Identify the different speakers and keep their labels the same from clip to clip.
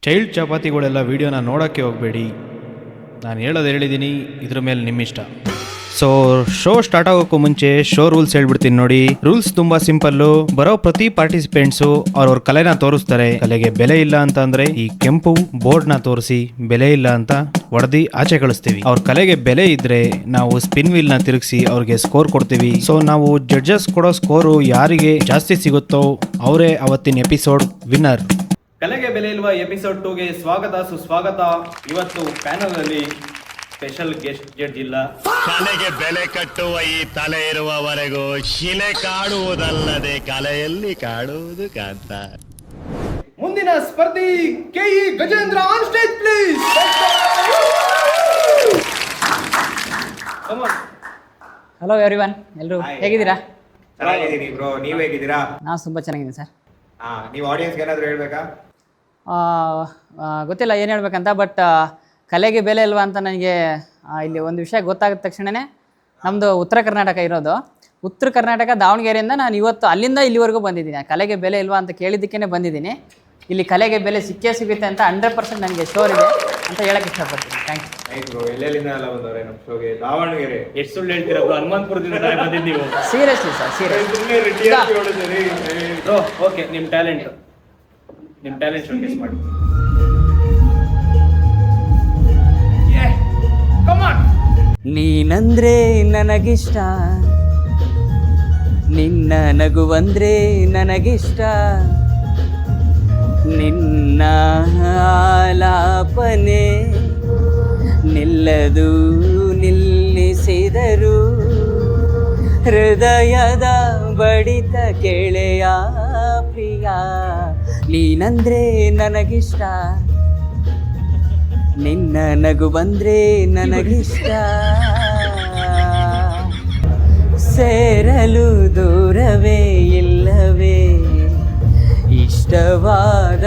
Speaker 1: Child ಚಪಾತಿಗಳೆಲ್ಲ ವೀಡಿಯೋನ ನೋಡೋಕ್ಕೆ ಹೋಗಬೇಡಿ. ನಾನು ಹೇಳಿದ್ದೀನಿ, ಇದ್ರ ಮೇಲೆ ನಿಮ್ಮಿಷ್ಟ. ಸೊ ಶೋ ಸ್ಟಾರ್ಟ್ ಆಗೋಕ್ಕೂ ಮುಂಚೆ ಶೋ ರೂಲ್ಸ್ ಹೇಳ್ಬಿಡ್ತೀನಿ ನೋಡಿ. ರೂಲ್ಸ್ ತುಂಬಾ ಸಿಂಪಲ್ಲು. ಬರೋ ಪ್ರತಿ ಪಾರ್ಟಿಸಿಪೆಂಟ್ಸು ಅವ್ರವ್ರ ಕಲೆನ ತೋರಿಸ್ತಾರೆ. ಕಲೆಗೆ ಬೆಲೆ ಇಲ್ಲ ಅಂತ ಅಂದ್ರೆ ಈ ಕೆಂಪು ಬೋರ್ಡ್ ನ ತೋರಿಸಿ ಬೆಲೆ ಇಲ್ಲ ಅಂತ ಹೊಡೆದಿ ಆಚೆ ಕಳಿಸ್ತೀವಿ. ಅವ್ರ ಕಲೆಗೆ ಬೆಲೆ ಇದ್ರೆ ನಾವು ಸ್ಪಿನ್ ವೀಲ್ ನ ತಿರುಗಿಸಿ ಅವ್ರಿಗೆ ಸ್ಕೋರ್ ಕೊಡ್ತೀವಿ. ಸೊ ನಾವು ಜಡ್ಜಸ್ ಕೊಡೋ ಸ್ಕೋರು ಯಾರಿಗೆ ಜಾಸ್ತಿ ಸಿಗುತ್ತೋ ಅವರೇ ಅವತ್ತಿನ ಎಪಿಸೋಡ್ ವಿನ್ನರ್.
Speaker 2: ಕಲೆಗೆ ಬೆಲೆ ಇಲ್ವಾ ಎಪಿಸೋಡ್ 2ಗೆ ಸ್ವಾಗತ ಸುಸ್ವಾಗತ. ಇವತ್ತು ಪ್ಯಾನಲ್ ಅಲ್ಲಿ ಸ್ಪೆಷಲ್ ಗೆಸ್ಟ್ ಜಡ್ಜ್ ಇಲ್ಲ.
Speaker 3: ಕಲೆಗೆ ಬೆಲೆ ಕಟ್ಟುವ ಈ ತಲೆ ಇರುವವರೆಗೂ ಶಿಲೆ ಕಾಡುವುದಲ್ಲದೆ ಕಲೆಯಲ್ಲಿ ಕಾಡುವುದು ಕಾಂತ.
Speaker 2: ಮುಂದಿನ ಸ್ಪರ್ಧಿ K E Gajendra on stage please.
Speaker 4: Hello everyone, ಎಲ್ಲರೂ ಹೇಗಿದ್ದೀರಾ?
Speaker 5: ಚೆನ್ನಾಗಿದ್ದೀನಿ ಬ್ರೋ, ನೀವು ಹೇಗಿದ್ದೀರಾ?
Speaker 4: ನಾವು ತುಂಬ ಚೆನ್ನಾಗಿದ್ದೀನಿ ಸರ್.
Speaker 5: ನೀವು ಆಡಿಯನ್ಸ್ಗೆ ಏನಾದರೂ ಹೇಳ್ಬೇಕಾ?
Speaker 4: ಗೊತ್ತಿಲ್ಲ ಏನು ಹೇಳ್ಬೇಕಂತ, ಬಟ್ ಕಲೆಗೆ ಬೆಲೆ ಇಲ್ವಾ ಅಂತ ನನಗೆ ಇಲ್ಲಿ ಒಂದು ವಿಷಯ ಗೊತ್ತಾದ ತಕ್ಷಣವೇ, ನಮ್ಮದು ಉತ್ತರ ಕರ್ನಾಟಕ ಇರೋದು. ಉತ್ತರ ಕರ್ನಾಟಕ ದಾವಣಗೆರೆಯಿಂದ ನಾನು ಇವತ್ತು ಅಲ್ಲಿಂದ ಇಲ್ಲಿವರೆಗೂ ಬಂದಿದ್ದೀನಿ. ಕಲೆಗೆ ಬೆಲೆ ಇಲ್ವಾ ಅಂತ ಕೇಳಿದ್ದಕ್ಕೇ ಬಂದಿದ್ದೀನಿ. ಇಲ್ಲಿ ಕಲೆಗೆ ಬೆಲೆ ಸಿಕ್ಕೇ ಸಿಗುತ್ತೆ ಅಂತ 100% ನನಗೆ ಶೋರ್ ಇದೆ ಅಂತ ಹೇಳಕ್ಕೆ ಇಷ್ಟಪಡ್ತೀನಿ. Thank
Speaker 5: you. ಎಲ್ಲೆಲ್ಲಿಂದ ಎಲ್ಲ ಬಂದವ್ರೆ ನಮ್ಮ ಶೋಗೆ? ದಾವಣಗೆರೆ.
Speaker 2: ಎಷ್ಟು ಸುಳ್ಳು ಹೇಳ್ತೀರಾ ಬ್ರೋ? ಹನುಮಂತಪುರದಿಂದ ಬಂದಿದ್ದೀವಿ.
Speaker 4: Seriously sir, serious.
Speaker 2: Bro okay, ನಿಮ್ಮ ಟ್ಯಾಲೆಂಟ್ ಶೋಕೇಸ್ ಮಾಡಿ.
Speaker 4: ನೀನಂದ್ರೆ ನನಗಿಷ್ಟ, ನಿನ್ನ ನಗುವಂದ್ರೆ ನನಗಿಷ್ಟ, ನಿನ್ನ ಆಲಾಪನೆ ನಿಲ್ಲದು ನಿಲ್ಲಿಸಿದರು ಹೃದಯದ ಬಡಿತ ಕೆಳೆಯ ಪ್ರಿಯ. ನೀನಂದ್ರೆ ನನಗಿಷ್ಟ, ನಿನ್ನ ನಗು ಬಂದ್ರೆ ನನಗಿಷ್ಟ, ಸೇರಲು ದೂರವೇ ಇಲ್ಲವೇ ಇಷ್ಟವಾದ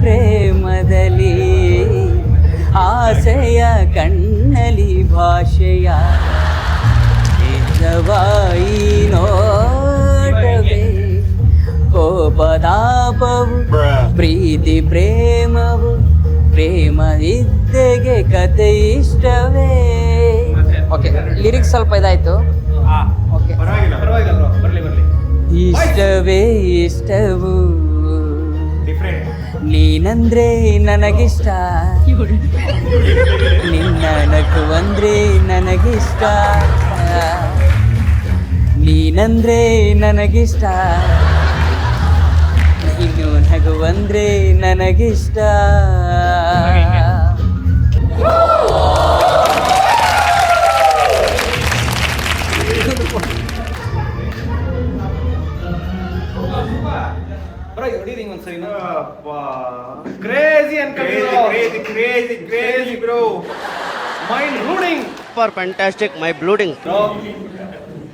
Speaker 4: ಪ್ರೇಮದಲ್ಲಿ, ಆಸೆಯ ಕಣ್ಣಲಿ ಭಾಷೆಯ ನಿಜವಾಯಿ ನೋಟವೇ, ಕೋಪದಾಪವು ಪ್ರೀತಿ ಪ್ರೇಮವು, ಪ್ರೇಮ ಇದ್ದೆಗೆ ಕತೆ ಇಷ್ಟವೇ. ಓಕೆ, ಲಿರಿಕ್ಸ್ ಸ್ವಲ್ಪ ಇದಾಯ್ತು. ಓಕೆ,
Speaker 2: ಪರವಾಗಿಲ್ಲ ಬ್ರೋ, ಬರ್ಲಿ.
Speaker 4: ಇಷ್ಟವೇ ಇಷ್ಟವು, ನೀನಂದ್ರೆ ನನಗಿಷ್ಟ, ನಿನ್ನ ನಗು ಅಂದ್ರೆ ನನಗಿಷ್ಟ, ನೀನಂದ್ರೆ ನನಗಿಷ್ಟ, ನೀನು ನಗು ಅಂದ್ರೆ ನನಗಿಷ್ಟ.
Speaker 2: Crazy bro, mind rooting
Speaker 6: for fantastic, my blooding.
Speaker 2: bro.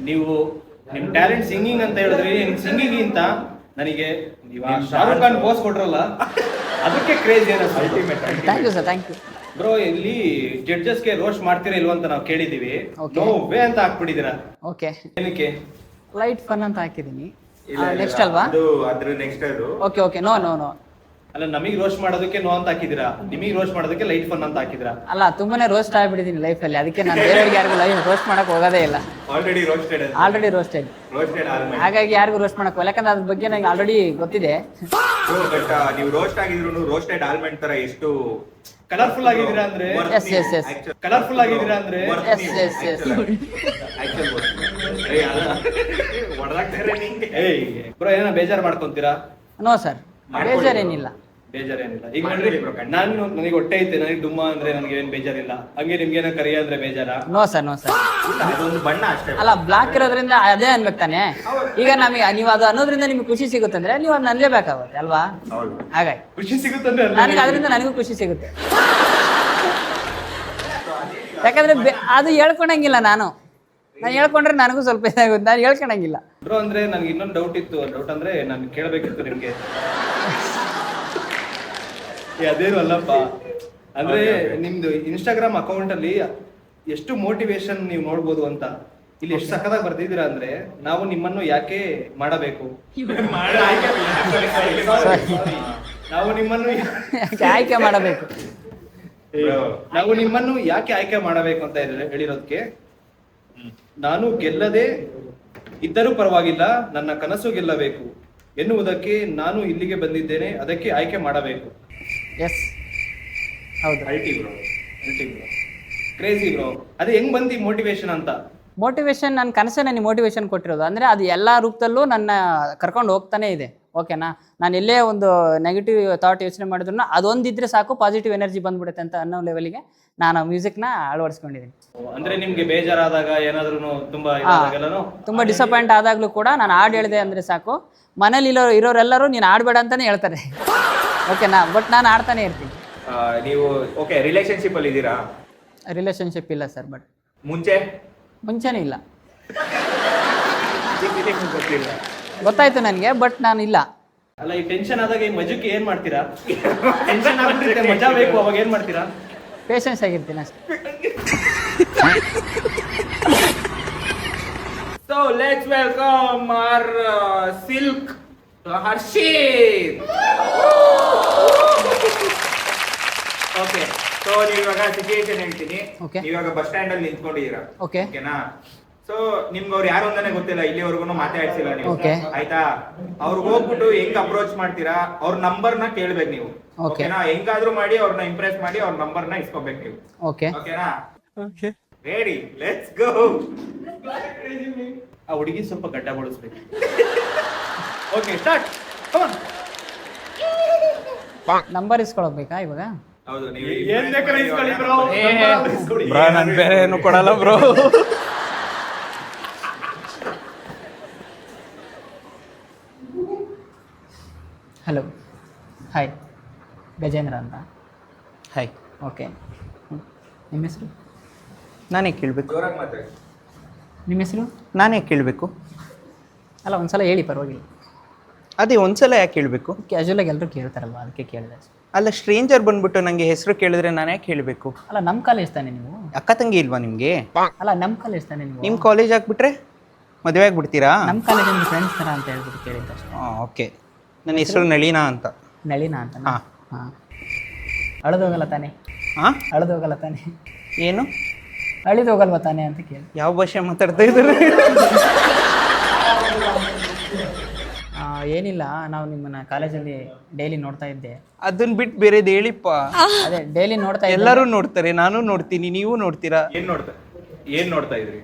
Speaker 2: ನೀವು ನಿಮ್ಮ ಟ್ಯಾಲೆಂಟ್ ಸಿಂಗಿಂಗ್ ಅಂತ ಹೇಳಿದ್ರಿ. ಸಿಂಗಿಂಗ್ ಅಂತ ನನಗೆ ಶಾರುಖ್ ಖಾನ್ ಪೋಸ್ ಕೊಟ್ರಲ್ಲ, ಅದಕ್ಕೆ crazy ultimate.
Speaker 4: Thank you sir, thank you
Speaker 2: bro. ಇಲ್ಲಿ ಜಡ್ಜಸ್ಗೆ ರೋಸ್ಟ್ ಮಾಡ್ತೀರಾ ಇಲ್ವಾ ಅಂತ ನಾವು ಕೇಳಿದೀವಿ.
Speaker 4: Okay.
Speaker 2: ನೋ ವೇ ಅಂತ ಹಾಕ್ಬಿಟ್ಟಿದ್ದೀರಾ.
Speaker 4: ಓಕೆ,
Speaker 2: ಏನಕ್ಕೆ?
Speaker 4: ಲೈಟ್ ಫನ್ ಅಂತ ಹಾಕಿದ್ದೀನಿ. ನೆಕ್ಸ್ಟ್ ಅಲ್ವಾ?
Speaker 5: ಅದ್ರ ನೆಕ್ಸ್ಟ್ ಅದು.
Speaker 4: Okay okay, no no no
Speaker 2: ಅಲ್ಲ, ನಮಗೆ ರೋಸ್ಟ್ ಮಾಡೋದಕ್ಕೆ ನೋ ಅಂತ ಹಾಕಿದಿರಾ, ನಿಮಗೆ ರೋಸ್ಟ್ ಮಾಡೋದಕ್ಕೆ ಲೈಟ್ ಫನ್ ಅಂತ ಹಾಕಿದಿರಾ.
Speaker 4: ಅಲ್ಲ, ತುಂಬಾನೇ ರೋಸ್ಟ್ ಆಗ್ಬಿಟ್ಟಿದ್ದೀನಿ ಲೈಫಲ್ಲಿ, ಅದಕ್ಕೆ ನಾನು ಬೇರೆಯವ್ರಿಗೆ ಯಾರಿಗೂ ಲೈಫ್ ರೋಸ್ಟ್ ಮಾಡಕ್ ಹೋಗೋದೇ ಇಲ್ಲ.
Speaker 5: Already roasted almond.
Speaker 4: ಹಾಗಾಗಿ ಯಾರಿಗೂ ರೋಸ್ಟ್ ಮಾಡಕ್ ಹೋಗಲ್ಲ, ಯಾಕಂದ್ರೆ ಅದ್ರ ಬಗ್ಗೆ ನನಗೆ ಆಲ್ರೆಡಿ ಗೊತ್ತಿದೆ.
Speaker 5: ಬಟ್ ನೀವು ರೋಸ್ಟ್ ಆಗಿದ್ರು ರೋಸ್ಟೆಡ್ ಆಲ್ಮಂಡ್ ತರ ಎಷ್ಟು
Speaker 2: ಕಲರ್ಫುಲ್ ಆಗಿದ್ದೀರಾ ಅಂದ್ರೆ,
Speaker 4: ಎಸ್
Speaker 2: ಕಲರ್ಫುಲ್ ಆಗಿದ್ದೀರಾ ಅಂದ್ರೆ
Speaker 4: ಎಸ್
Speaker 2: ಬ್ರೋ, ಏನೋ ಬೇಜಾರು ಮಾಡ್ಕೊಂತೀರಾ?
Speaker 4: No sir, ಬೇಜಾರೇನಿಲ್ಲ.
Speaker 2: ಬೇಜಾರೇನಿಲ್ಲ. ಈಗ ನೋಡ್ರಿ, ನನಗೆ ಹೊಟ್ಟೆ ಐತೆ, ನನಗೆ ಡುಮ್ಮ ಅಂದ್ರೆ ನನಗೆ ಏನ್ ಬೇಜಾರಿಲ್ಲ. ಹಂಗೆ ನಿಮ್ಗೇನೋ ಕರಿಯ ಅಂದ್ರೆ ಬೇಜಾರ?
Speaker 4: No sir, no sir.
Speaker 5: ಅದೊಂದು ಬಣ್ಣ ಅಷ್ಟೇ.
Speaker 4: ಅಲ್ಲ, ಬ್ಲಾಕ್ ಇರೋದ್ರಿಂದ ಅದೇ ಅನ್ಬೇಕು ತಾನೆ. ಈಗ ನಮಗೆ ನೀವು ಅದು ಅನ್ನೋದ್ರಿಂದ ನಿಮ್ಗೆ ಖುಷಿ ಸಿಗುತ್ತೆ ಅಂದ್ರೆ ನೀವು ಅದನ್ನ ಅನ್ಲೇಬೇಕಾಗುತ್ತೆ ಅಲ್ವಾ? ಹಾಗಾಗಿ
Speaker 2: ಖುಷಿ ಸಿಗುತ್ತಂದ್ರೆ
Speaker 4: ನನಗೆ ಅದರಿಂದ ನನಗೂ ಖುಷಿ ಸಿಗುತ್ತೆ. ಯಾಕಂದ್ರೆ ಅದು ಹೇಳ್ಕೊಳಂಗಿಲ್ಲ. ನಾನು ಹೇಳ್ಕೊಂಡ್ರೆ ನನಗೂ ಸ್ವಲ್ಪ ಇದಾಗುತ್ತೆ, ನಾನು ಹೇಳ್ಕೊಳಂಗಿಲ್ಲ.
Speaker 2: ಬ್ರೋ ಅಂದ್ರೆ ನನಗೆ ಇನ್ನೊಂದು ಡೌಟ್ ಇತ್ತು. ಡೌಟ್ ಅಂದ್ರೆ ನಾನು ಕೇಳಬೇಕಿತ್ತು ನಿಮ್ಗೆ. ಅದೇನು ಅಲ್ಲಪ್ಪ, ಅಂದ್ರೆ ನಿಮ್ದು ಇನ್ಸ್ಟಾಗ್ರಾಮ್ ಅಕೌಂಟ್ ಅಲ್ಲಿ ಎಷ್ಟು ಮೋಟಿವೇಶನ್ ನೀವು ನೋಡ್ಬೋದು ಅಂತ. ಇಲ್ಲಿ ಎಷ್ಟು ಸಕ್ಕದಾಗಿ ಬರ್ದಿದ್ದೀರಾ ಅಂದ್ರೆ, ನಾವು ನಿಮ್ಮನ್ನು ಯಾಕೆ ಮಾಡಬೇಕು. ನಾವು ನಿಮ್ಮನ್ನು
Speaker 4: ಯಾಕೆ ಆಯ್ಕೆ ಮಾಡಬೇಕು?
Speaker 2: ನಾವು ನಿಮ್ಮನ್ನು ಯಾಕೆ ಆಯ್ಕೆ ಮಾಡಬೇಕು ಅಂತ ಹೇಳಿರೋದಕ್ಕೆ, ನಾನು ಗೆಲ್ಲದೆ ಇದ್ದರೂ ಪರವಾಗಿಲ್ಲ, ನನ್ನ ಕನಸು ಗೆಲ್ಲಬೇಕು ಎನ್ನುವುದಕ್ಕೆ ನಾನು ಇಲ್ಲಿಗೆ ಬಂದಿದ್ದೇನೆ, ಅದಕ್ಕೆ ಆಯ್ಕೆ ಮಾಡಬೇಕು.
Speaker 4: ಎಸ್, ಹೌದು.
Speaker 2: ಅಲ್ಟಿ ಬ್ರೋ, ಕ್ರೇಜಿ ಬ್ರೋ. ಅದು ಹೆಂಗ್ ಬಂದಿ ಮೋಟಿವೇಶನ್ ಅಂತ?
Speaker 4: ಮೋಟಿವೇಶನ್ ನನ್ನ ಕನಸೇ ನನಗೆ ಮೋಟಿವೇಶನ್ ಕೊಟ್ಟಿರೋದು. ಅಂದರೆ ಅದು ಎಲ್ಲ ರೂಪದಲ್ಲೂ ನನ್ನ ಕರ್ಕೊಂಡು ಹೋಗ್ತಾನೆ ಇದೆ. ಓಕೆನಾ, ನಾನು ಎಲ್ಲೇ ಒಂದು ನೆಗೆಟಿವ್ ಥಾಟ್ ಯೋಚನೆ ಮಾಡಿದ್ರು ಅದೊಂದಿದ್ರೆ ಸಾಕು, ಪಾಸಿಟಿವ್ ಎನರ್ಜಿ ಬಂದ್ಬಿಡುತ್ತೆ ಅಂತ ಅನ್ನೋ ಲೆವೆಲ್ಗೆ ನಾನು ಮ್ಯೂಸಿಕ್ನ ಅಳವಡಿಸ್ಕೊಂಡಿದ್ದೀನಿ.
Speaker 2: ಅಂದ್ರೆ ನಿಮ್ಗೆ ಬೇಜಾರಾದಾಗ ಏನಾದ್ರೂ ತುಂಬಾ ಇದಾದಾಗೆಲ್ಲನೂ
Speaker 4: ತುಂಬ ಡಿಸಪಾಯಿಂಟ್ ಆದಾಗಲೂ ಕೂಡ ನಾನು ಹಾಡು ಹೇಳಿದೆ ಅಂದರೆ ಸಾಕು, ಮನೇಲಿ ಇರೋರೆಲ್ಲರೂ ನೀನು ಆಡಬೇಡ ಅಂತಲೇ ಹೇಳ್ತಾರೆ. ಓಕೆನಾ, ಬಟ್ ನಾನು ಆಡ್ತಾನೆ ಇರ್ತೀನಿ.
Speaker 5: ನೀವು ಓಕೆ ರಿಲೇಶನ್ಶಿಪ್ ಅಲ್ಲಿ ಇದ್ದೀರಾ?
Speaker 4: ರಿಲೇಷನ್ಶಿಪ್ ಇಲ್ಲ ಸರ್, ಬಟ್ ಮುಂಚೆನೇ ಇಲ್ಲ.
Speaker 5: ಗೊತ್ತಿಲ್ಲ.
Speaker 4: ಗೊತ್ತಾಯ್ತು ನನಗೆ, ಬಟ್ ನಾನು ಇಲ್ಲ.
Speaker 2: ಅಲ್ಲ, ಈ ಟೆನ್ಷನ್ ಆದಾಗ ಈ ಮಜಕ್ಕೆ ಏನ್ ಮಾಡ್ತೀರಾ? ಟೆನ್ಷನ್ ಆಗ್ಬಿಟ್ಟಿರುತ್ತೆ, ಮಜಾ ಬೇಕು, ಅವಾಗ ಏನ್ ಮಾಡ್ತೀರಾ?
Speaker 4: ಪೇಷನ್ಸ್ ಆಗಿರ್ತೀನಿ ಅಷ್ಟೇ.
Speaker 5: So let's welcome our Silk Harshit. Okay, so ನೀವು ಇವಾಗ ಸಿಚುಯೇಷನ್ ಹೇಳ್ತೀನಿ.
Speaker 4: Okay.
Speaker 5: ಇವಾಗ ಬಸ್ ಸ್ಟ್ಯಾಂಡ್ ಅಲ್ಲಿ ನಿಂತ್ಕೊಂಡಿದ್ದೀರಾ.
Speaker 4: Okay.
Speaker 5: ಓಕೆನಾ? ಸೊ ನಿಮ್ಗೆ ಅವ್ರು ಯಾರು ಅಂತಾನೆ ಗೊತ್ತಿಲ್ಲ, ಇಲ್ಲಿವರೆಗೂ ಮಾತಾಡ್ಸಿಲ್ಲ ನೀವು.
Speaker 4: Okay.
Speaker 5: ಆಯ್ತಾ? ಅವ್ರಿಗೆ ಹೋಗ್ಬಿಟ್ಟು ಹೆಂಗ್ ಅಪ್ರೋಚ್ ಮಾಡ್ತೀರಾ, ಅವ್ರ ನಂಬರ್ನ ಕೇಳ್ಬೇಕು ನೀವು.
Speaker 4: Okay.
Speaker 5: ಓಕೆನಾ? ಹೆಂಗಾದ್ರೂ ಮಾಡಿ ಅವ್ರನ್ನ ಇಂಪ್ರೆಸ್ ಮಾಡಿ ಅವ್ರ ನಂಬರ್ನ ಇಸ್ಕೋಬೇಕು ನೀವು.
Speaker 4: ಓಕೆ,
Speaker 5: ಓಕೆನಾ? Ready, let's go.
Speaker 2: ಆ ಹುಡುಗಿ ಸ್ವಲ್ಪ ಗಡ್ಡ ಬಳಸ್ಬೇಕು. Okay, start.
Speaker 4: ನಂಬರ್ ಇಸ್ಕೊಳ್ಬೇಕಾ ಇವಾಗ?
Speaker 5: ಹೌದು, ನೀವು
Speaker 2: ಏನ್ ಬೇಕಾದ್ರೆ ಇಸ್ಕೊಳ್ಳಿ ಬ್ರೋ.
Speaker 1: ಬ್ರೋ, ನಾನು ಬೇರೆ ಏನು ಕೊಡಲ್ಲ ಬ್ರೋ.
Speaker 4: ಹಲೋ, ಹಾಯ್, ಗಜೇಂದ್ರ ಅಂತ.
Speaker 7: ಹಾಯ್,
Speaker 4: ಓಕೆ, ನಿಮ್ಮ ಹೆಸರು?
Speaker 7: ನಾನೇ ಕೇಳಬೇಕು.
Speaker 5: ಜೋರಾಗಿ ಮಾತಾಡಿ.
Speaker 4: ನಿಮ್ಮ ಹೆಸರು?
Speaker 7: ನಾನೇ ಕೇಳಬೇಕು.
Speaker 4: ಅಲ್ಲ, ಒಂದ್ಸಲ ಹೇಳಿ, ಪರವಾಗಿಲ್ಲ.
Speaker 7: ಅದೇ ಒಂದ್ಸಲ ಯಾಕೆ ಕೇಳಬೇಕು?
Speaker 4: ಕ್ಯಾಶುವಲಾಗಿ ಎಲ್ಲರೂ ಕೇಳ್ತಾರಲ್ವ, ಅದಕ್ಕೆ ಕೇಳಿದೆ.
Speaker 7: ಅಲ್ಲ, ಸ್ಟ್ರೇಂಜರ್ ಬಂದ್ಬಿಟ್ಟು ನನಗೆ ಹೆಸರು ಕೇಳಿದ್ರೆ ನಾನು ಯಾಕೆ ಕೇಳಬೇಕು?
Speaker 4: ಅಲ್ಲ, ನಮ್ಮ ಕಾಲೇಜ್ ತಾನೆ ನೀವು?
Speaker 7: ಅಕ್ಕ ತಂಗಿ ಇಲ್ವಾ ನಿಮಗೆ?
Speaker 4: ಅಲ್ಲ, ನಮ್ಮ ಕಾಲೇಜ್ ತಾನೆ ನೀವು?
Speaker 7: ನಿಮ್ಮ ಕಾಲೇಜ್ ಆಗ್ಬಿಟ್ರೆ ಮದುವೆ ಆಗ್ಬಿಡ್ತೀರಾ?
Speaker 4: ನಮ್ಮ ಕಾಲೇಜಿಂದ ಫ್ರೆಂಡ್ಸ್ ಥರ ಅಂತ ಹೇಳ್ಬಿಟ್ಟು ಕೇಳಿದ್ದೆ ಅಷ್ಟೇ.
Speaker 7: ಓಕೆ, ನನ್ನ ಹೆಸರು ನಳಿನಾ ಅಂತ.
Speaker 4: ನಳಿನಾ ಅಂತ?
Speaker 7: ಹಾಂ
Speaker 4: ಹಾಂ. ಅಳದೋಗಲ್ಲ ತಾನೆ?
Speaker 7: ಹಾಂ,
Speaker 4: ಅಳದೋಗಲ್ಲ ತಾನೆ?
Speaker 7: ಏನು
Speaker 4: ಅಳಿದೋಗಲ್ವ ತಾನೆ ಅಂತ ಕೇಳಿ.
Speaker 7: ಯಾವ ಭಾಷೆ ಮಾತಾಡ್ತಾ ಇದ್ದಾರೆ?
Speaker 4: ಏನಿಲ್ಲ, ನಾವು ನಿಮ್ಮನ್ನ ಕಾಲೇಜಲ್ಲಿ ಡೈಲಿ ನೋಡ್ತಾ ಇದ್ದೆ.
Speaker 7: ಅದನ್ನ ಬಿಟ್ಟು ಬೇರೆದು ಹೇಳಿಪ್ಪ.
Speaker 4: ಅದೇ ಡೈಲಿ ನೋಡ್ತಾ ಇದ್ದೆ.
Speaker 7: ಎಲ್ಲರೂ ನೋಡ್ತಾರೆ, ನಾನು ನೋಡ್ತೀನಿ, ನೀವು ನೋಡ್ತೀರಾ.
Speaker 5: ಏನ್ ನೋಡ್ತಾ ಇದ್ರಿ?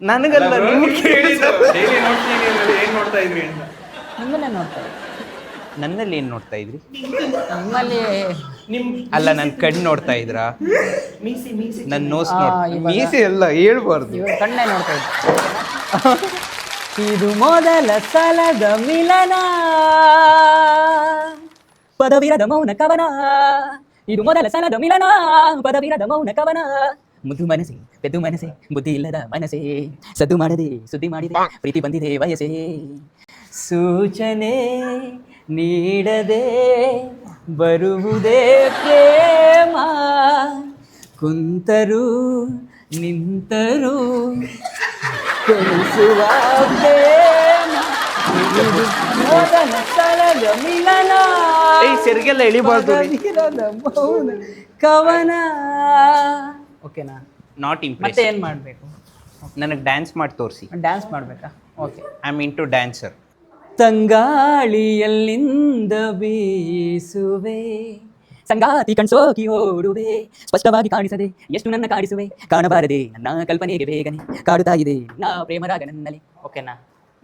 Speaker 7: ನನಗಲ್ಲ, ನಿಮ್ಗೆ
Speaker 5: ಡೈಲಿ ನೋಡ್ತೀನಿ ಅಂದ್ರೆ ಏನ್ ನೋಡ್ತಾ ಇದ್ರಿ ಅಂತ.
Speaker 4: ನಿಮ್ಮನ್ನೇ ನೋಡ್ತಾ ಇದ್ದೆ.
Speaker 7: ನನ್ನಲ್ಲಿ ಏನು ನೋಡ್ತಾ ಇದ್ರಿ?
Speaker 4: ನಿಮ್ಮಲ್ಲಿ
Speaker 7: ಅಲ್ಲ, ನನ್ನ ಕಣ್ಣು ನೋಡ್ತಾ ಇದ್ರಾ? ನನ್ನ ನೋಸ್
Speaker 4: ಇವಾಗ-
Speaker 7: ಮೀಸೆ ಎಲ್ಲ ಹೇಳ್ಬಾರ್ದು.
Speaker 4: ಇವಾಗ ಕಣ್ಣೇ ನೋಡ್ತಾ ಇದ್ದೆ. ಇದು ಮೊದಲ ಸಲದ ಮಿಲನ, ಪದವಿರದ ಮೌನ ಕವನ. ಇದು ಮೊದಲ ಸಲದ ಮಿಲನ, ಪದವಿರದ ಮೌನ ಕವನ. ಮುದ್ದು ಮನಸ್ಸೆ, ಪೆದ್ದು ಮನಸ್ಸೆ, ಬುದ್ಧಿ ಇಲ್ಲದ ಮನಸ್ಸೆ, ಸದ್ದು ಮಾಡದೆ ಸುದ್ದಿ ಮಾಡಿದೆ, ಪ್ರೀತಿ ಬಂದಿದೆ ವಯಸ್ಸೇ. ಸೂಚನೆ ನೀಡದೆ ಬರುವುದೇ ಪ್ರೇಮ, ಕುಂತರು ನಿಂತರು ಕೊಲಿಸುವ ಪ್ರೇಮ. ಇದು ಮೊದಲ ಸಲದ ಮಿಲನ,
Speaker 7: ಸೆರಿಗೆಲ್ಲ ಎಳಿಬಾರ್ದು.
Speaker 4: ಪದವಿರದ ಮೌನ ಕವನ. ಓಕೆನಾ?
Speaker 7: ನಾಟ್
Speaker 4: ಮತ್ತೆ
Speaker 7: ಇಂಪ್ರೆಸ್.
Speaker 4: ಏನು ಮಾಡಬೇಕು?
Speaker 7: ನನಗೆ ಡ್ಯಾನ್ಸ್ ಮಾಡಿ ತೋರಿಸಿ.
Speaker 4: ಡ್ಯಾನ್ಸ್ ಮಾಡಬೇಕಾ? Okay.
Speaker 7: I am into dancer.
Speaker 4: ತಂಗಾಳಿಯಲ್ಲಿಂದ ಬೀಸುವೆ, ಸಂಗಾತಿ ಕಣ್ಸೋಕಿ ಓಡುವೆ, ಸ್ಪಷ್ಟವಾಗಿ ಕಾಣಿಸದೆ ಎಷ್ಟು ನನ್ನ ಕಾಡಿಸುವೆ, ಕಾಣಬಾರದೆ ನನ್ನ ಕಲ್ಪನೆಗೆ ಬೇಗನೆ ಕಾಡುತ್ತಾ ಇದೆ ನಾ ಪ್ರೇಮರಾಗ ನನ್ನಲ್ಲಿ. ಓಕೆನಾ?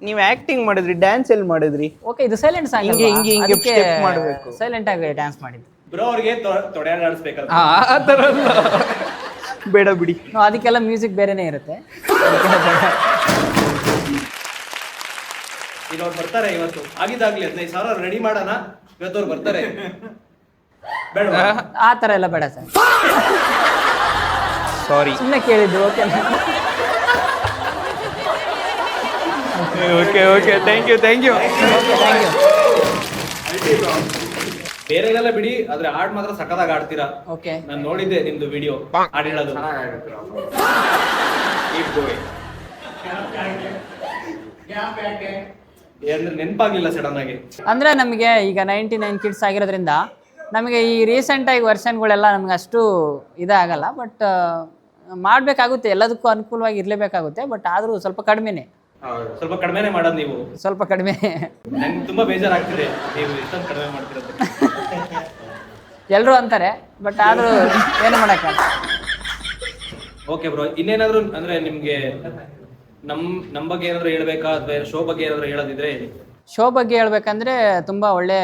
Speaker 7: ನೀವು ಆಕ್ಟಿಂಗ್ ಮಾಡಿದ್ರಿ, ಡ್ಯಾನ್ಸ್ ಎಲ್ಲಿ ಮಾಡಿದ್ರಿ?
Speaker 4: ಓಕೆ, ಇದು ಸೈಲೆಂಟ್ ಸಾಂಗ್.
Speaker 7: ಹಿಂಗೆ step ಮಾಡ್ಬೇಕು.
Speaker 4: ಸೈಲೆಂಟ್ ಆಗಿ ಡ್ಯಾನ್ಸ್ ಮಾಡಿದ್ದು.
Speaker 2: ಬ್ರೋ, ಅವ್ರಿಗೆ ತೊಡೆಯಾಡಿಸ್ಬೇಕಲ್ಲ.
Speaker 7: ಆ ಥರ ಅಲ್ಲ. ಬೇಡ ಬಿಡಿ.
Speaker 4: ಅದಕ್ಕೆಲ್ಲ ಮ್ಯೂಸಿಕ್ ಬೇರೆನೇ ಇರುತ್ತೆ.
Speaker 2: ಈಗ ಅವ್ರು ಬರ್ತಾರೆ ಇವತ್ತು. ಆಗಿದ್ದಾಗ್ಲಿ 15,000 ರೆಡಿ ಮಾಡೋಣ, ಇವತ್ತು ಅವ್ರು ಬರ್ತಾರೆ. ಬೇಡ
Speaker 4: ಆ ಥರ ಎಲ್ಲ ಬೇಡ ಸರ್,
Speaker 7: ಸಾರಿ.
Speaker 4: ಸುಮ್ಮನೆ ಕೇಳಿದ್ದು. ಓಕೆನಾ?
Speaker 7: Okay okay, thank you thank you.
Speaker 2: ಬೇರೆಲ್ಲ ಬಿಡಿ, ಆದ್ರೆ ಹಾಡ್ ಮಾತ್ರ ಸಕ್ಕದಾಗ ಆಡ್ತೀರಾ.
Speaker 4: ಓಕೆ,
Speaker 2: ನಾನು ನೋಡಿದ್ದೆ ನಿಮ್ದು ವಿಡಿಯೋ ಹಾಡ್ ಹೇಳೋದು. ಅಂದ್ರೆ ನೆನಪಾಗ್ಲಿಲ್ಲ ಸಡನ್ ಆಗಿ.
Speaker 4: ಅಂದರೆ ನಮಗೆ ಈಗ 99 ಕಿಡ್ಸ್ ಆಗಿರೋದ್ರಿಂದ ನಮಗೆ ಈ ರೀಸೆಂಟಾಗಿ ವರ್ಷನ್ಗಳೆಲ್ಲ ನಮ್ಗೆ ಅಷ್ಟು ಇದಾಗಲ್ಲ. ಬಟ್ ಮಾಡಬೇಕಾಗುತ್ತೆ, ಎಲ್ಲದಕ್ಕೂ ಅನುಕೂಲವಾಗಿ ಇರಲೇಬೇಕಾಗುತ್ತೆ. ಬಟ್ ಆದರೂ ಸ್ವಲ್ಪ ಕಡಿಮೆನೇ,
Speaker 2: ಸ್ವಲ್ಪ ಕಡಿಮೆನೆ ಮಾಡೋದು ನೀವು.
Speaker 4: ಸ್ವಲ್ಪ ಕಡಿಮೆ.
Speaker 2: ನಂಗೆ ತುಂಬಾ ಬೇಜಾರಾಗ್ತಿದೆ ನೀವು ಇಷ್ಟೊಂದು ಕಡಿಮೆ ಮಾಡ್ತಿರೋದು.
Speaker 4: ಎಲ್ಲರೂ ಅಂತಾರೆ, ಬಟ್ ಆದರೂ ಏನು ಮಾಡೋಕ್ಕಲ್ಲ.
Speaker 2: ಓಕೆ ಬ್ರೋ, ಇನ್ನೇನಾದ್ರು ಅಂದ್ರೆ ನಿಮ್ಗೆ ನಮ್ ಬಗ್ಗೆ ಏನಾದ್ರು ಹೇಳ್ಬೇಕಾ ಅಥವಾ ಶೋ ಬಗ್ಗೆ ಏನಾದ್ರು ಹೇಳೋದಿದ್ರೆ ಹೇಳಿ.
Speaker 4: ಶೋ ಬಗ್ಗೆ ಹೇಳ್ಬೇಕಂದ್ರೆ ತುಂಬ ಒಳ್ಳೆ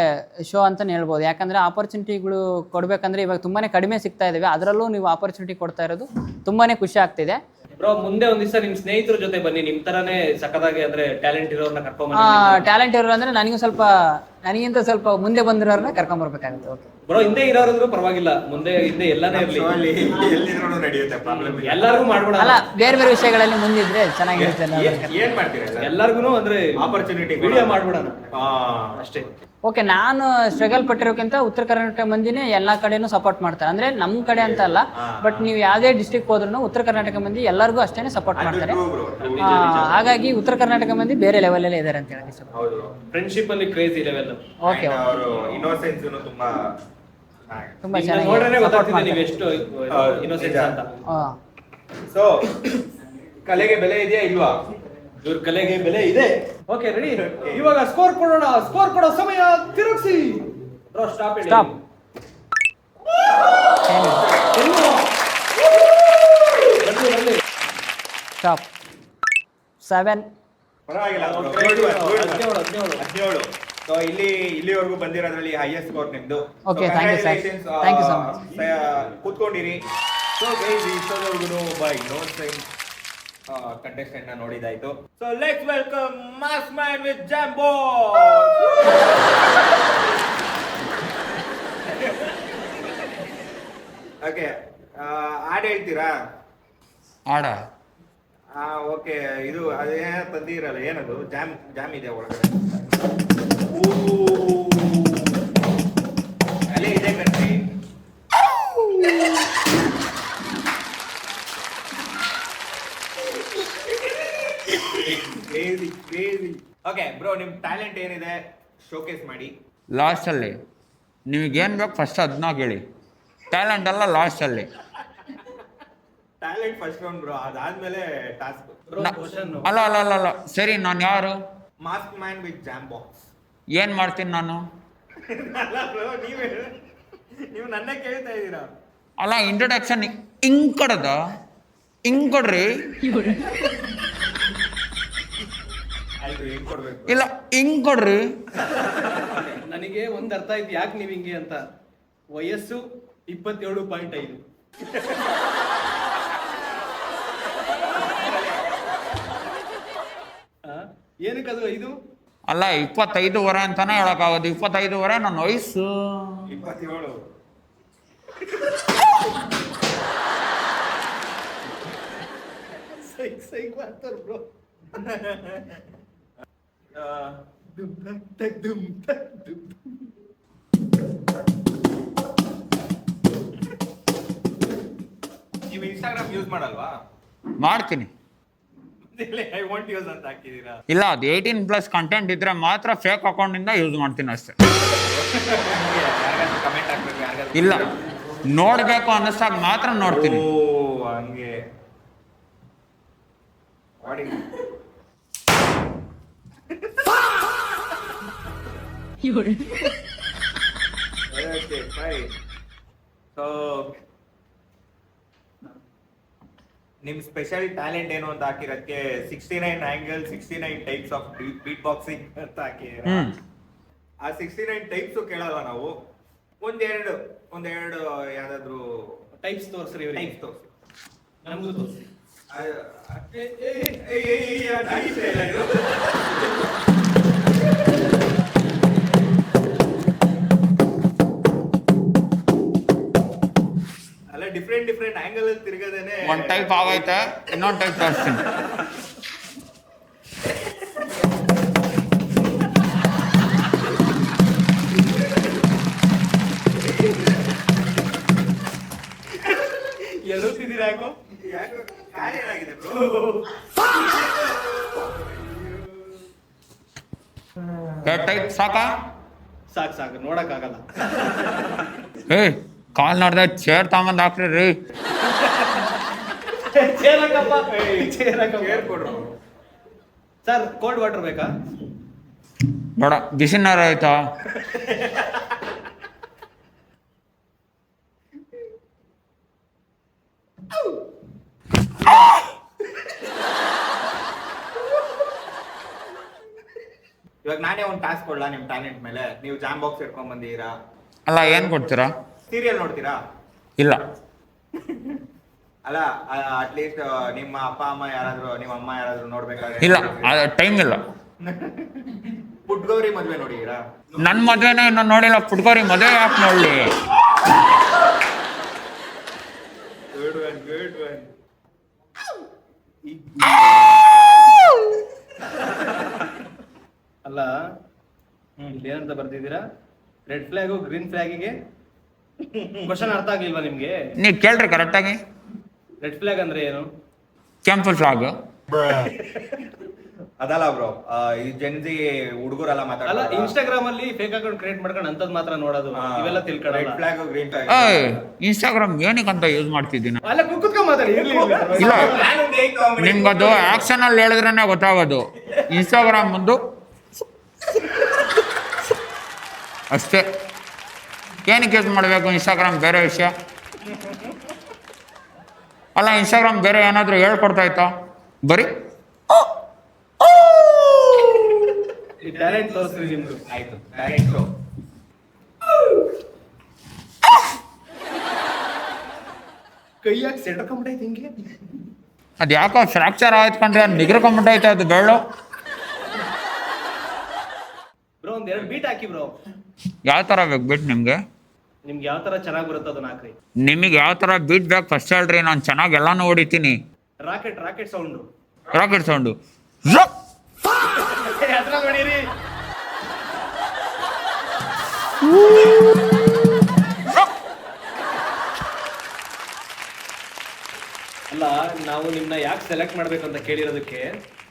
Speaker 4: ಶೋ ಅಂತಲೇ ಹೇಳ್ಬೋದು. ಯಾಕಂದರೆ ಆಪರ್ಚುನಿಟಿಗಳು ಕೊಡಬೇಕಂದ್ರೆ ಇವಾಗ ತುಂಬಾ ಕಡಿಮೆ ಸಿಗ್ತಾ ಇದ್ದಾವೆ. ಅದರಲ್ಲೂ ನೀವು ಆಪರ್ಚುನಿಟಿ ಕೊಡ್ತಾ ಇರೋದು ತುಂಬಾ ಖುಷಿ ಆಗ್ತಿದೆ.
Speaker 2: ಬ್ರೋ, ಮುಂದೆ ಒಂದ್ ದಿವಸ ನಿಮ್ ಸ್ನೇಹಿತರ ಜೊತೆ ಬನ್ನಿ, ನಿಮ್ ತರಾನೇ ಸಖತ್ತಾಗಿ ಅಂದ್ರೆ ಟ್ಯಾಲೆಂಟ್ ಇರೋರ್ನ ಕರ್ಕೊಂಡ್
Speaker 4: ಟ್ಯಾಲೆಂಟ್ ಇರೋರು ಅಂದರೆ ನನಗಿಂತ ಸ್ವಲ್ಪ ಮುಂದೆ ಬಂದಿರೋರನ್ನ ಕರ್ಕೊಂಬರ್ಬೇಕಾಗುತ್ತೆ. ಓಕೆ
Speaker 2: ಬ್ರೋ, ಹಿಂದೆ ಇರೋರು ಪರವಾಗಿಲ್ಲ, ಹಿಂದೆ ಎಲ್ಲಾನೇ ಇರ್ಲಿ,
Speaker 5: ಎಲ್ಲಿದ್ರು ನಡೆಯುತ್ತೆ, ಪ್ರಾಬ್ಲಮ್ ಇಲ್ಲ.
Speaker 2: ಎಲ್ಲಾರ್ಗು ಮಾಡ್ಬೋಣ.
Speaker 4: ಅಲ್ಲ, ಬೇರೆ ಬೇರೆ ವಿಷಯಗಳಲ್ಲಿ ಮುಂದಿದ್ರೆ ಚೆನ್ನಾಗಿರುತ್ತೆ.
Speaker 5: ಏನ್ ಮಾಡ್ತೀರಾ?
Speaker 2: ಎಲ್ಲಾರ್ಗು ಅಂದ್ರೆ
Speaker 5: ಆಪರ್ಚುನಿಟಿ
Speaker 2: ವಿಡಿಯೋ ಮಾಡ್ಬಿಡೋಣ ಅಷ್ಟೇ.
Speaker 4: ಓಕೆ, ನಾನು ಸ್ಟ್ರಗಲ್ ಪಟ್ಟಿರೋಕ್ಕಿಂತ ಉತ್ತರ ಕರ್ನಾಟಕ ಮಂದಿನೇ ಎಲ್ಲ ಕಡೆನೂ ಸಪೋರ್ಟ್ ಮಾಡ್ತಾರೆ. ಅಂದ್ರೆ ನಮ್ಮ ಕಡೆ ಅಂತ ಅಲ್ಲ, ಬಟ್ ನೀವು ಯಾವುದೇ ಡಿಸ್ಟ್ರಿಕ್ಟ್ ಹೋದ್ರೂ ಉತ್ತರ ಕರ್ನಾಟಕ ಮಂದಿ ಎಲ್ಲರಿಗೂ ಅಷ್ಟೇ ಸಪೋರ್ಟ್ ಮಾಡ್ತಾರೆ. ಹಾಗಾಗಿ ಉತ್ತರ ಕರ್ನಾಟಕ ಮಂದಿ ಬೇರೆ ಲೆವೆಲಲ್ಲೇ ಇದ್ದಾರೆ ಅಂತ ಹೇಳಿ.
Speaker 2: ಫ್ರೆಂಡ್ಶಿಪ್ ಅಲ್ಲಿ ಕ್ರೇಜಿ ಲೆವೆಲ್.
Speaker 4: ಓಕೆ,
Speaker 5: ಅವರು ಇನ್ನೋಸೆನ್ಸ್ ತುಂಬಾ
Speaker 4: ತುಂಬಾ
Speaker 2: ನೋಡ್ರೆ
Speaker 4: ಚೆನ್ನಾಗಿ
Speaker 2: ಗೊತ್ತಾಗ್ತಿದೆ ನೀವು ಎಷ್ಟು ಇನ್ನೋಸೆನ್ಸ್ ಅಂತ.
Speaker 5: ಸೊ ಕಲೆಗೆ ಬೆಲೆ ಇದೆಯಾ ಇಲ್ವಾ?
Speaker 2: ಇವ್ರ ಕಲೆಗೆ ಬೆಲೆ ಇದೆ. Okay, ready? ಇವಾಗ ಸ್ಕೋರ್ ಕೊಡೋಣ. ಸ್ಕೋರ್ ಕೊಡೋ ಸಮಯ, ತಿರುಗಿಸಿ. ಬ್ರೋ, ಸ್ಟಾಪ್ ಹೇಳಿ.
Speaker 4: ಸ್ಟಾಪ್. ಸ್ಟಾಪ್. 7.
Speaker 5: ಪರವಾಗಿಲ್ಲ. 17. ಸೊ ಇಲ್ಲಿವರೆಗೂ ಬಂದಿರೋದ್ರಲ್ಲಿ ಹೈಯೆಸ್ಟ್ ಸ್ಕೋರ್ ನಿಮ್ದು.
Speaker 4: Okay, thank you, sir. Thank you so much.
Speaker 5: ಕೂತ್ಕೊಂಡಿರಿ. ಸೊ ಗೈಸ್, ಇಷ್ಟೊಂದು ಒಬ್ಬ ಇನ್ನೋಸೆಂಟ್ ಕಂಟೆಸ್ಟೆಂಟ್ ನ ನೋಡಿದಾಯ್ತು. So let's welcome mask man with Jumbo. Okay, ಹಾಡು ಹೇಳ್ತೀರಾ?
Speaker 7: ಆಡ
Speaker 5: ಓಕೆ, ಇದು ಅದೇ ತಂದಿರಲ್ಲ, ಏನದು ಜಾಮ್ ಇದೆ ಒಳಗಡೆ. ಅಲ್ಲೇ ಇದೆ ಕಣ್ರಿ. ಕ್ರೇಜಿ. ಓಕೆ ಬ್ರೋ, ನಿಮ್ ಟ್ಯಾಲೆಂಟ್ ಏನಿದೆ ಶೋಕೇಸ್ ಮಾಡಿ.
Speaker 7: ಲಾಸ್ಟಲ್ಲಿ ನಿಮಗೇನು ಬೇಕು ಫಸ್ಟ್ ಅದನ್ನ ಹೇಳಿ. ಟ್ಯಾಲೆಂಟ್ ಅಲ್ಲ, ಲಾಸ್ಟಲ್ಲಿ.
Speaker 5: ಟ್ಯಾಲೆಂಟ್ ಫಸ್ಟ್ ರೌಂಡ್ ಬ್ರೋ, ಅದಾದ್ಮೇಲೆ ಟಾಸ್ಕ್.
Speaker 7: ಅಲ್ಲ ಅಲ್ಲ ಅಲ್ಲ ಅಲ್ಲ, ಸರಿ, ನಾನು ಯಾರು?
Speaker 5: Mask man with Jumbo.
Speaker 7: ಏನು ಮಾಡ್ತೀನಿ ನಾನು?
Speaker 5: ಅಲ್ಲ ಬ್ರೋ, ನೀವು ನನ್ನೇ ಕೇಳ್ತಾ ಇದ್ದೀರಾ.
Speaker 7: ಅಲ್ಲ, ಇಂಟ್ರೊಡಕ್ಷನ್ ಹಿಂಗ್ ಕೊಡೋದ? ಹಿಂಗ್ ಕೊಡ್ರಿ.
Speaker 5: ಆಯ್ತು, ಹೆಂಗ್ ಕೊಡ್ಬೇಕು?
Speaker 7: ಇಲ್ಲ, ಹಿಂಗ್ ಕೊಡ್ರಿ.
Speaker 2: ನನಗೆ ಒಂದ್ ಅರ್ಥ ಆಯ್ತು ಯಾಕೆ ನೀವ್ ಹಿಂಗೆ ಅಂತ. ವಯಸ್ಸು 27.5. ಏನಕ್ಕದು 5?
Speaker 7: ಅಲ್ಲ, 25 ಅಂತಾನೆ ಹೇಳಕ್ಕಾಗೋದು. 25 ನನ್ನ ವಯಸ್ಸು.
Speaker 5: 27.
Speaker 2: ಸೈಕ್ ಮಾಡ್ತಾರ ಬ್ರೋ.
Speaker 5: ನೀವು ಇನ್ಸ್ಟಾಗ್ರಾಮ್ ಯೂಸ್ ಮಾಡಲ್ವಾ?
Speaker 7: ಮಾಡ್ತೀನಿ.
Speaker 5: ಐ ವಾಂಟ್ ಯೂಸ್ ಅಂತ ಹಾಕಿದೀರಾ?
Speaker 7: ಇಲ್ಲ, ಅದು 18+ ಕಂಟೆಂಟ್ ಇದ್ರೆ ಮಾತ್ರ ಫೇಕ್ ಅಕೌಂಟಿಂದ ಯೂಸ್ ಮಾಡ್ತೀನಿ ಅಷ್ಟೇ.
Speaker 5: ಕಮೆಂಟ್ ಹಾಕ್ಬೇಕು ಯಾರಿಗಾದ್ರು?
Speaker 7: ಇಲ್ಲ, ನೋಡ್ಬೇಕು ಅನ್ನಿಸ್ದಾಗ ಮಾತ್ರ ನೋಡ್ತೀನಿ.
Speaker 5: ಓ, ಹಂಗೆ ಮಾಡಿ. Okay, fine. So, ನಿಮ್ ಸ್ಪೆಷಲ್ ಟ್ಯಾಲೆಂಟ್ ಏನು ಅಂತ ಹಾಕಿರೋದಕ್ಕೆ 69 angle 69 types of beet boxing ಅಂತ ಹಾಕಿದ್ದೀರಾ. ಆ 69 ಟೈಪ್ಸ್ ಕೇಳಲ್ಲ ನಾವು. ಒಂದೆರಡು ಯಾವ್ದಾದ್ರು
Speaker 2: ಟೈಪ್ಸ್ ತೋರಿಸ್ರಿ.
Speaker 5: ಟೈಪ್ಸ್ ತೋರಿಸಿ.
Speaker 2: ನಮಗೂ ತೋರಿಸಿ.
Speaker 5: ಅಲ್ಲ, ಡಿಫ್ರೆಂಟ್ ಆಂಗಲ್ ಅಲ್ಲಿ ತಿರ್ಗದೇನೆ
Speaker 7: ಒಂದು ಟೈಪ್ ಆಗೈತೆ, ಇನ್ನೊಂದು ಟೈಪ್ ತೋರಿಸ್ತೀನಿ.
Speaker 5: ಎದುರ್ತಿದ್ದೀರಾ? ಯಾಕೋ ಕಾರ್ಯ ಏನಾಗಿದೆ ಬ್ರೋ?
Speaker 7: ಟೈಟ್ ಸಾಕಾ?
Speaker 2: ಸಾಕು ಸಾಕು, ನೋಡಕ್ಕಾಗಲ್ಲ.
Speaker 7: ಏ ಕಾಲ್ ನೋಡ್ದೆ ಚೇರ್ ತಗೊಂಬಂದು ಹಾಕ್ರಿ ರೀ.
Speaker 2: ಸರ್ ಕೋಲ್ಡ್ ವಾಟರ್ ಬೇಕಾ?
Speaker 7: ಬೇಡ, ಬಿಸಿನಾರ ಆಯ್ತಾ?
Speaker 5: ಇವಾಗ ನಾನೇ ಒಂದು ಟಾಸ್ಕ್ ಕೊಡ್ಲಾ ನಿಮ್ ಟ್ಯಾಲೆಂಟ್ ಮೇಲೆ? ನೀವು ಜಾಮ್ ಬಾಕ್ಸ್ ಇಟ್ಕೊಂಡ್ ಬಂದಿದ್ದೀರಾ,
Speaker 7: ಅಲ್ಲ ಏನು ಕೊಡ್ತೀರಾ?
Speaker 5: ಸೀರಿಯಲ್ ನೋಡ್ತೀರಾ?
Speaker 7: ಇಲ್ಲ.
Speaker 5: ಅಲ್ಲ ಅಟ್ಲೀಸ್ಟ್ ನಿಮ್ಮ ಅಪ್ಪ ಅಮ್ಮ ಯಾರಾದ್ರೂ, ನಿಮ್ಮ ಅಮ್ಮ ಯಾರಾದ್ರೂ ನೋಡ್ಬೇಕಾದ್ರೆ?
Speaker 7: ಇಲ್ಲ, ಟೈಮ್ ಇಲ್ಲ.
Speaker 5: ಪುಟ್ಗೌರಿ ಮದ್ವೆ ನೋಡಿದೀರಾ?
Speaker 7: ನನ್ನ ಮದುವೆನೇ ಇನ್ನೂ ನೋಡಿಲ್ಲ, ಪುಟ್ಕೋರಿ ಮದುವೆ ಯಾಕೆ ನೋಡಲಿ?
Speaker 5: Good one, good one.
Speaker 2: ಅಲ್ಲ ಇಲ್ಲಿ ಏನಂತ ಬರ್ತಿದ್ದೀರಾ? ರೆಡ್ ಫ್ಲಾಗು ಗ್ರೀನ್ ಫ್ಲಾಗಿಗೆ ಕ್ವಶನ್ ಅರ್ಥ ಆಗ್ಲಿಲ್ವಾ ನಿಮ್ಗೆ?
Speaker 7: ನೀವು ಕೇಳ್ರಿ ಕರೆಕ್ಟಾಗಿ.
Speaker 2: ರೆಡ್ ಫ್ಲಾಗ್ ಅಂದ್ರೆ ಏನು?
Speaker 7: ಕೆಂಪು ಫ್ಲಾಗ್.
Speaker 5: ಅದಲ್ಲ ಬ್ರೋ, ಈ ಜೆನ್ಜಿ ಹುಡುಗರೆಲ್ಲ
Speaker 2: ಅಲ್ಲ,
Speaker 5: ಮಾತಾಡಲ್ಲ.
Speaker 2: ಇನ್ಸ್ಟಾಗ್ರಾಮ್ ಅಲ್ಲಿ ಫೇಕ್ ಅಕೌಂಟ್ ಕ್ರಿಯೇಟ್ ಮಾಡ್ಕೊಂಡು ಅಂತದ್ ಮಾತ್ರ ನೋಡೋದು, ಇವೆಲ್ಲ
Speaker 5: ರೆಡ್
Speaker 2: ತಿಳ್ಕೊಳ್ಳಲ್ಲ.
Speaker 5: Flag green flag.
Speaker 7: ಏಯ್, ಇನ್ಸ್ಟಾಗ್ರಾಮ್ ಏನಕ್ಕಂತ ಯೂಸ್ ಮಾಡ್ತಿದ್ದೀನಿ?
Speaker 2: ಅಲ್ಲ ಕುತ್ಕೊಂಡ್ ಮಾತಾಡಿ, ಇರ್ಲಿ
Speaker 7: ಇಲ್ಲ, ನಿಮ್ಗದು ಆಕ್ಷನ್ ಅಲ್ಲಿ ಹೇಳಿದ್ರೇನೆ ಗೊತ್ತಾಗೋದು. ಇನ್ಸ್ಟಾಗ್ರಾಮ್ ಒಂದು ಅಷ್ಟೇ. ಏನಕ್ಕೆ ಯೂಸ್ ಮಾಡಬೇಕು ಇನ್ಸ್ಟಾಗ್ರಾಮ್? ಬೇರೆ ವಿಷಯ ಅಲ್ಲ. ಇನ್ಸ್ಟಾಗ್ರಾಮ್ ಬೇರೆ ಏನಾದರೂ ಹೇಳ್ಕೊಡ್ತಾ ಇತ್ತಾ? ಬರೀ
Speaker 2: ಟ್ಯಾಲೆಂಟ್ ತೋರಿಸ್ರಿ ನಿಮ್ದು.
Speaker 5: ಆಯ್ತು, ಟ್ಯಾಲೆಂಟ್.
Speaker 2: ಕೈಯಾಗ ಸೆಡ್ಕೊಂಡ್ಬಿಟ್ಟೈತೆ ಹಿಂಗೆ.
Speaker 7: ಅದು ಯಾಕೋ ಫ್ರಾಕ್ಚರ್ ಆಯ್ತು ಕಂಡ್ರೆ, ಅದು ನಿಗ್ರಕೊಂಬಿಟ್ಟೈತೆ ಅದು ಬೆಳ್ಳು.
Speaker 2: ಬ್ರೋ ಒಂದ್ 2 ಬೀಟ್ ಹಾಕಿ ಬ್ರೋ.
Speaker 7: ಯಾವ ಥರ ಬೇಕು ಬೀಟ್ ನಿಮಗೆ?
Speaker 2: ನಿಮ್ಗೆ ಯಾವ ತರ ಚೆನ್ನಾಗಿ ಬರುತ್ತೆ ಅದನ್ನ ಹಾಕ್ರಿ.
Speaker 7: ನಿಮಗೆ ಯಾವ ಥರ ಬೀಟ್ ಬೇಕು ಫಸ್ಟ್ ಹೇಳ್ರಿ, ನಾನು ಚೆನ್ನಾಗಿ ಎಲ್ಲಾನು ಹೊಡಿತೀನಿ.
Speaker 2: Rocket sound.
Speaker 7: Rocket sound.
Speaker 2: ಹತ್ರ ನೋಡಿರಿ. ಅಲ್ಲ, ನಾವು ನಿಮ್ನ ಯಾಕೆ ಸೆಲೆಕ್ಟ್ ಮಾಡ್ಬೇಕು ಅಂತ ಕೇಳಿರೋದಕ್ಕೆ,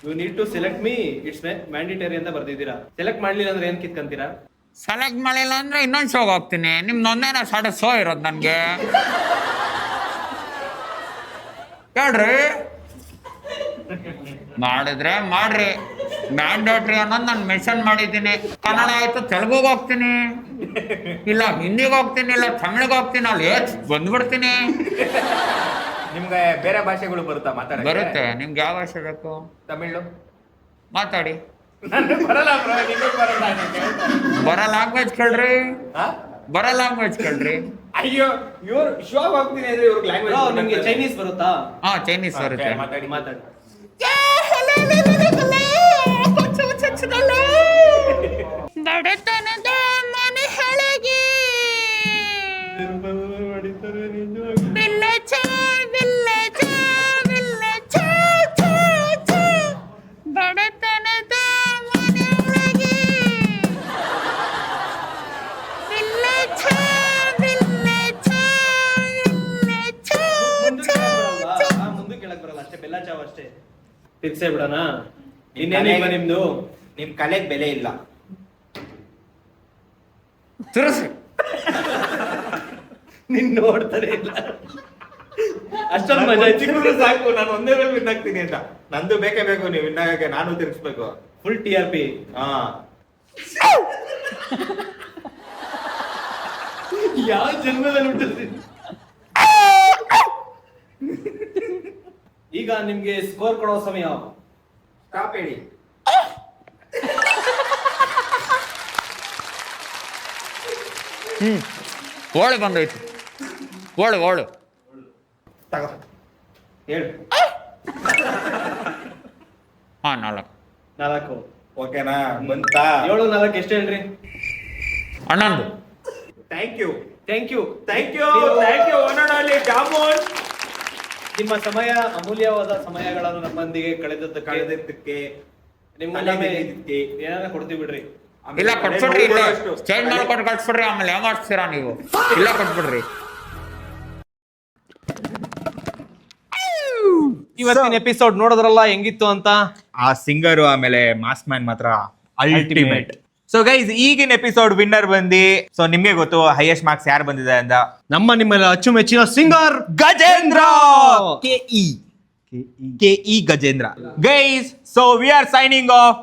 Speaker 2: you need to select me, it's mandatory ಅಂತ ಬರ್ದಿದ್ದೀರಾ. ಸೆಲೆಕ್ಟ್ ಮಾಡ್ಲಿಲ್ಲ ಅಂದ್ರೆ ಏನ್ ಕಿತ್ಕಂತೀರಾ?
Speaker 7: ಸೆಲೆಕ್ಟ್ ಮಾಡಿಲ್ಲ ಅಂದ್ರೆ ಇನ್ನೊಂದು ಶೋಗೆ ಹೋಗ್ತೀನಿ. ನಿಮ್ದು ಒಂದೇನ ಸಾಡೆ ಶೋ ಇರೋದು ನನಗೆ. ಹೇಳ್ರಿ, ಮಾಡಿದ್ರೆ ಮಾಡ್ರಿ. ಮ್ಯಾಂಡೇಟ್ರಿ ಅನ್ನೋದು ನಾನು ಮೆನ್ಷನ್ ಮಾಡಿದ್ದೀನಿ. ಕನ್ನಡ ಆಯ್ತು, ತೆಲುಗುಗೆ ಹೋಗ್ತೀನಿ, ಇಲ್ಲ ಹಿಂದಿಗೆ ಹೋಗ್ತೀನಿ, ಇಲ್ಲ ತಮಿಳಿಗೆ ಹೋಗ್ತೀನಿ, ಅಲ್ಲಿ ಬಂದ್ಬಿಡ್ತೀನಿ.
Speaker 5: ನಿಮ್ಗೆ ಬೇರೆ ಭಾಷೆಗಳು ಬರುತ್ತಾ ಮಾತಾಡಕ್ಕೆ?
Speaker 7: ಬರುತ್ತೆ. ನಿಮ್ಗೆ ಯಾವ ಭಾಷೆ ಬೇಕು?
Speaker 5: ತಮಿಳು
Speaker 7: ಮಾತಾಡಿ.
Speaker 5: ಬರಲ್ಲ ಬ್ರೋ, ನಿಮಗೆ ಬರಲ್ಲ.
Speaker 7: ಬರೋ ಲ್ಯಾಂಗ್ವೇಜ್ ಕೇಳ್ರಿ,
Speaker 5: ಹಾ?
Speaker 7: ಬರೋ ಲ್ಯಾಂಗ್ವೇಜ್ ಕೇಳ್ರಿ.
Speaker 5: ಅಯ್ಯೋ, ಇವ್ರು ಶೋಗ್ ಹೋಗ್ತೀನಿ ಅಂದ್ರೆ ಇವ್ರಿಗೆ ಲ್ಯಾಂಗ್ವೇಜ್.
Speaker 2: ನಿಮ್ಗೆ ಚೈನೀಸ್ ಬರುತ್ತಾ?
Speaker 7: ಹಾ, ಚೈನೀಸ್ ಬರುತ್ತೆ.
Speaker 5: ಮಾತಾಡಿ.
Speaker 2: ಮಾತಾಡಿ.
Speaker 7: ಬಡತನದ ಮನೆ ಹಳಗೆ ಬಡತನದ ಮನೆ ಒಳಗೆ
Speaker 2: ಮುಂದಕ್ಕೆ ಹೇಳಕ್ ಬರಲ್ಲ ಅಷ್ಟೇ, ಬೆಲ್ಲ ಚಾವ್ ಅಷ್ಟೇ. ತಿರ್ಸೇ ಬಿಡೋಣ. ಇನ್ನೇನಿಲ್ಲ ನಿಮ್ದು?
Speaker 5: ನಿಮ್ ಕಲೆಗ್ ಬೆಲೆ ಇಲ್ಲ.
Speaker 7: ತಿರ್ಸಿ.
Speaker 2: ನಿನ್ ನೋಡ್ತಾರೆ ಇಲ್ಲ, ಅಷ್ಟೊಂದು ಮಜಾ
Speaker 5: ಚಿಕ್ಕದು ಸಾಕು, ನಾನು ಒಂದೇ ವೇಳೆ ವಿನ್ ಆಗ್ತೀನಿ ಅಂತ. ನಂದು ಬೇಕೇ ಬೇಕು, ನೀವು ವಿನ್ ಆಗಕ್ಕೆ ನಾನು ತಿರ್ಗಿಸ್ಬೇಕು.
Speaker 2: Full TRP.
Speaker 5: ಹಾ,
Speaker 2: ಯಾವ ಜನ್ಮದಲ್ಲಿ ಹುಟ್ಟಿದ್ರಿ? ಈಗ ನಿಮ್ಗೆ ಸ್ಕೋರ್ ಕೊಡೋ ಸಮಯ.
Speaker 5: ಸ್ಟಾಪ್ ಹೇಳಿ.
Speaker 7: ಓಳು ಬಂದೈತಿ. ಓಳು
Speaker 5: ತಗೋ, ಹೇಳು.
Speaker 7: ಹಾ, 4.
Speaker 5: ಓಕೆನಾ? ಬಂತಾ?
Speaker 2: 7, 4 ಎಷ್ಟು ಹೇಳ್ರಿ?
Speaker 7: 11.
Speaker 5: Thank you,
Speaker 2: thank you.
Speaker 5: One and only jamun.
Speaker 2: ನಿಮ್ಮ ಸಮಯ, ಅಮೂಲ್ಯವಾದ ಸಮಯಗಳನ್ನು ನಮ್ಮೊಂದಿಗೆ
Speaker 5: ಕಳೆದಕ್ಕೆ
Speaker 2: ನಿಮ್ಮ ಏನಾರ ಕೊಡ್ತೀವಿ ಬಿಡ್ರಿ.
Speaker 7: ಇಲ್ಲ ಕೊಟ್ಬಿಡ್ರಿ, ಇಲ್ಲೇ ಚೇಂಜ್ ಮಾಡ್ಕೊಂಡು ಕಳ್ಸ್ಬಿಡ್ರಿ. ಆಮೇಲೆ ಯಾವ ಮಾಡ್ತೀರಾ ನೀವು? ಇಲ್ಲ ಕೊಟ್ಬಿಡ್ರಿ.
Speaker 2: ಇವತ್ತಿನ ಎಪಿಸೋಡ್ ನೋಡಿದ್ರಲ್ಲ ಹೆಂಗಿತ್ತು ಅಂತ.
Speaker 5: ಆ ಸಿಂಗರು ಆಮೇಲೆ ಮಾಸ್ ಮ್ಯಾನ್ ಮಾತ್ರ ಅಲ್ಟಿಮೇಟ್. ಸೊ ಗೈಸ್, ಈಗಿನ ಎಪಿಸೋಡ್ ವಿನ್ನರ್ ಬಂದು, ಸೊ ನಿಮ್ಗೆ ಗೊತ್ತು ಹೈಯೆಸ್ಟ್ ಮಾರ್ಕ್ಸ್ ಯಾರು ಬಂದಿದೆ ಅಂತ.
Speaker 2: ನಿಮ್ಮೆಲ್ಲ ಅಚ್ಚುಮೆಚ್ಚಿನ singer
Speaker 5: Gajendra KE Gajendra. Guys, so we are signing off.